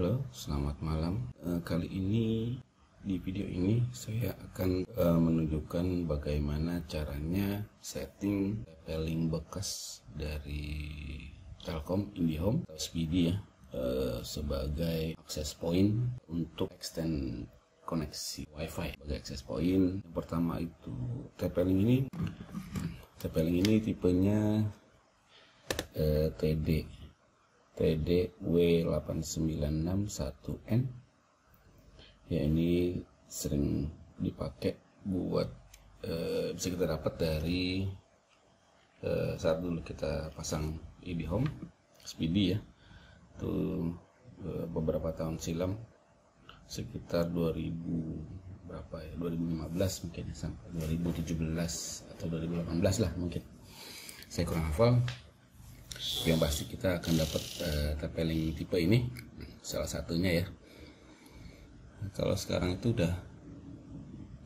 Halo, selamat malam. Kali ini di video ini saya akan menunjukkan bagaimana caranya setting tempelling bekas dari Telkom IndiHome atau Speedy ya, sebagai akses point untuk extend koneksi WiFi sebagai akses point. Yang pertama itu tempelling ini tipenya TD W8961N ya. Ini sering dipakai buat bisa kita dapat dari saat dulu kita pasang IndiHome Speedy ya, itu beberapa tahun silam, sekitar 2000 berapa ya, 2015 mungkin ya, sampai 2017 atau 2018 lah mungkin, saya kurang hafal. Yang pasti kita akan dapat tempelling tipe ini, salah satunya ya. Kalau sekarang itu udah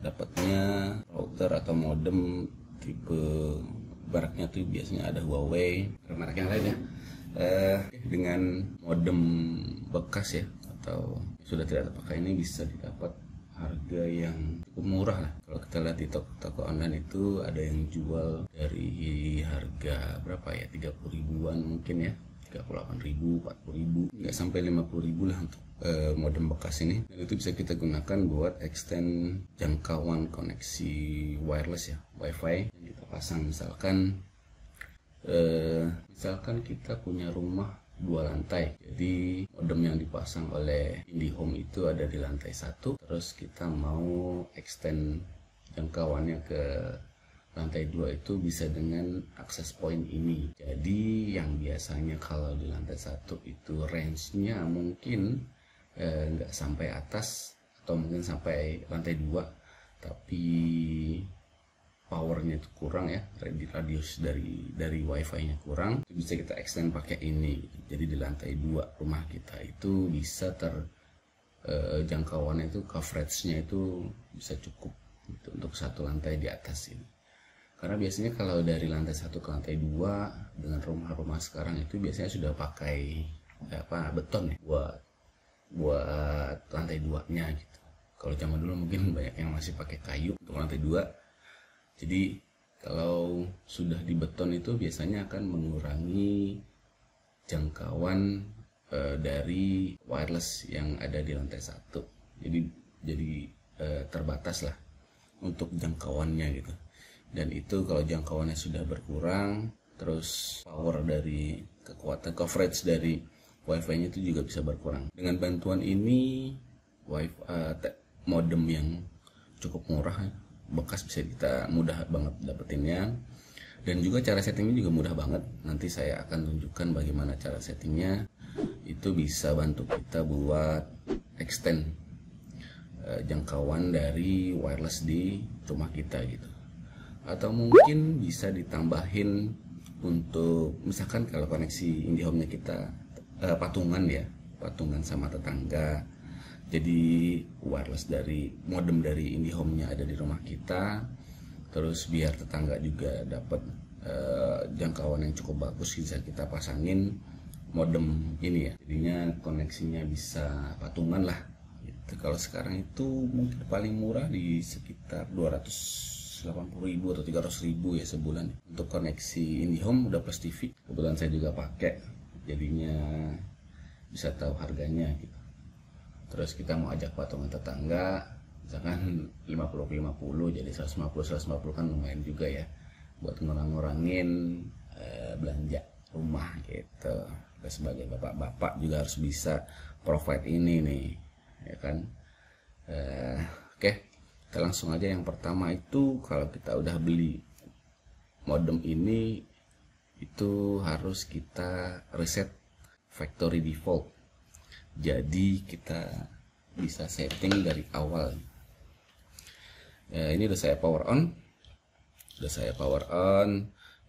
dapatnya router atau modem tipe baraknya tuh biasanya ada Huawei, merek yang lain ya, dengan modem bekas ya, atau sudah tidak terpakai. Ini bisa didapat harga yang cukup murah lah. Kalau kita lihat di toko online itu ada yang jual dari harga berapa ya, 30 ribuan mungkin ya, 38.000, 40.000, nggak sampai 50.000 lah untuk modem bekas ini. Dan itu bisa kita gunakan buat extend jangkauan koneksi wireless ya, WiFi yang kita pasang. Misalkan kita punya rumah 2 lantai, jadi modem yang dipasang oleh IndiHome itu ada di lantai 1, terus kita mau extend jangkauannya ke lantai 2 itu bisa dengan akses point ini. Jadi yang biasanya kalau di lantai 1 itu range-nya mungkin nggak sampai atas atau mungkin sampai lantai 2, tapi powernya itu kurang ya, radius dari wifi-nya kurang, itu bisa kita extend pakai ini. Jadi di lantai 2 rumah kita itu bisa jangkauannya itu, coverage-nya itu bisa cukup gitu, untuk satu lantai di atas ini. Karena biasanya kalau dari lantai 1 ke lantai 2 dengan rumah-rumah sekarang itu biasanya sudah pakai beton ya, buat lantai 2-nya gitu. Kalau zaman dulu mungkin banyak yang masih pakai kayu untuk lantai 2. Jadi kalau sudah di beton itu biasanya akan mengurangi jangkauan dari wireless yang ada di lantai 1. Jadi terbatas lah untuk jangkauannya gitu. Dan itu kalau jangkauannya sudah berkurang, terus power dari kekuatan coverage dari wifi-nya itu juga bisa berkurang. Dengan bantuan ini modem yang cukup murah bekas bisa kita mudah banget dapetinnya. Dan juga cara settingnya juga mudah banget. Nanti saya akan tunjukkan bagaimana cara settingnya. Itu bisa bantu kita buat extend jangkauan dari wireless di rumah kita gitu. Atau mungkin bisa ditambahin untuk misalkan kalau koneksi IndiHome-nya kita patungan sama tetangga. Jadi wireless dari modem dari IndiHome-nya ada di rumah kita, terus biar tetangga juga dapat jangkauan yang cukup bagus, bisa kita pasangin modem ini ya. Jadinya koneksinya bisa patungan lah gitu. Kalau sekarang itu mungkin paling murah di sekitar 280.000 atau 300.000 ya sebulan untuk koneksi IndiHome udah plus TV. Kebetulan saya juga pakai, jadinya bisa tahu harganya gitu. Terus kita mau ajak patungan tetangga, misalkan 50-50, jadi 150 kan lumayan juga ya, buat ngurangin belanja rumah gitu. Kita sebagai bapak-bapak juga harus bisa provide ini nih, ya kan. Oke, kita langsung aja. Yang pertama itu kalau kita udah beli modem ini, itu harus kita reset factory default. Jadi kita bisa setting dari awal. Ini udah saya power on.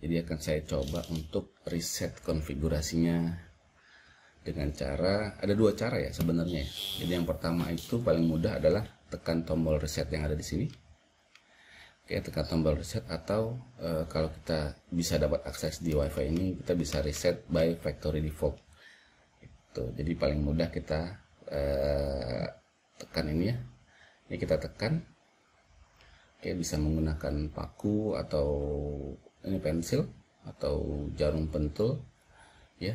Jadi akan saya coba untuk reset konfigurasinya dengan cara, ada 2 cara ya sebenarnya. Jadi yang pertama itu paling mudah adalah tekan tombol reset yang ada di sini. Oke, tekan tombol reset, atau kalau kita bisa dapat akses di WiFi ini, kita bisa reset by factory default. Jadi paling mudah kita tekan ini ya. Ini kita tekan. Oke, bisa menggunakan paku atau ini pensil atau jarum pentul ya,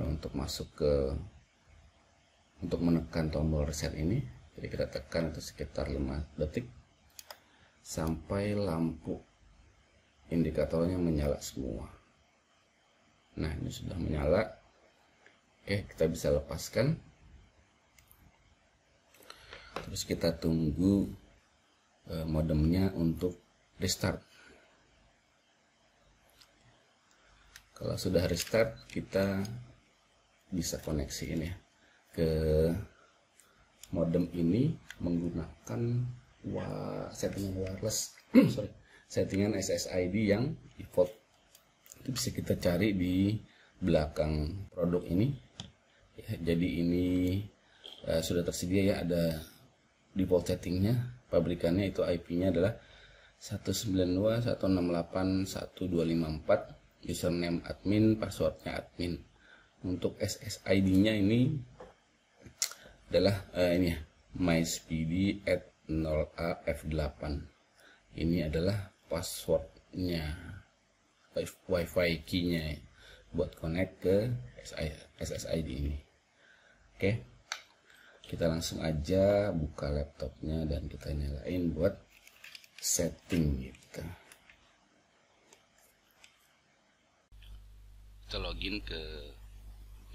untuk untuk menekan tombol reset ini. Jadi kita tekan itu sekitar 5 detik sampai lampu indikatornya menyala semua. Nah, ini sudah menyala. Oke, kita bisa lepaskan. Terus kita tunggu modemnya untuk restart. Kalau sudah restart, kita bisa koneksi ini ya, ke modem ini menggunakan settingan wireless settingan SSID yang default. Itu bisa kita cari di belakang produk ini ya. Jadi ini sudah tersedia ya, ada default settingnya. Pabrikannya itu IP-nya adalah 192.168.1254, username admin, passwordnya admin. Untuk SSID-nya ini adalah ini ya, myspd@0af8. Ini adalah passwordnya, wifi key-nya ya, buat connect ke SSID ini. Oke, kita langsung aja buka laptopnya dan kita nyalain buat setting kita. Kita login ke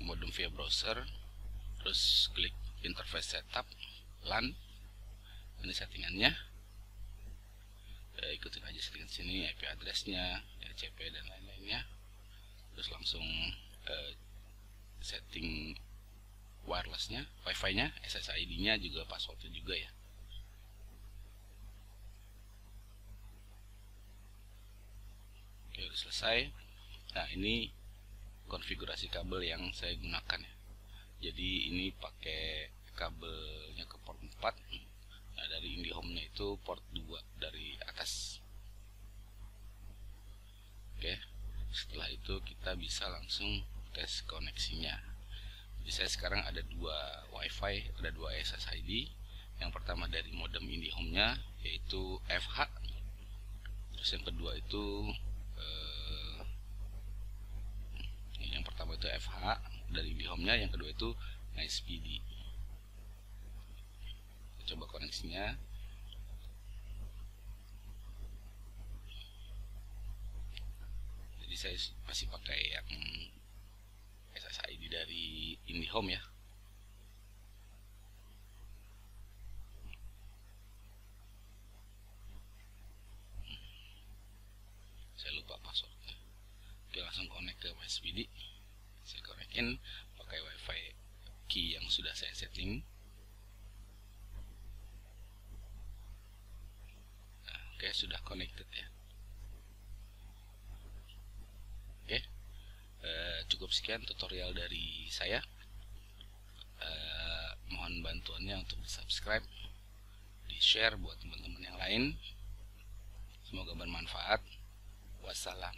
modem via browser, terus klik interface setup LAN. Ini settingannya. Ikutin aja settingan sini, IP addressnya, DHCP dan lain-lainnya. Terus langsung setting wirelessnya, wifi-nya, SSID-nya juga, passwordnya juga ya. Oke, udah selesai. Nah, ini konfigurasi kabel yang saya gunakan ya. Jadi ini pakai kabelnya ke port 4. Nah, dari IndiHome-nya itu port 2 dari atas. Oke, setelah itu kita bisa langsung tes koneksinya. Jadi saya sekarang ada 2 wifi, ada 2 SSID. Yang pertama dari modem IndiHome-nya yaitu FH. Terus yang kedua itu yang pertama itu FH dari IndiHome-nya, yang kedua itu MySPD. Kita coba koneksinya. Jadi saya masih pakai yang SSID dari IndiHome ya. Saya lupa passwordnya. Oke, langsung connect ke MySPD. Saya connectin pakai wifi key yang sudah saya setting. Nah, oke, sudah connected ya. Oke, cukup sekian tutorial dari saya. Mohon bantuannya untuk di subscribe, di share buat teman-teman yang lain. Semoga bermanfaat. Wassalam.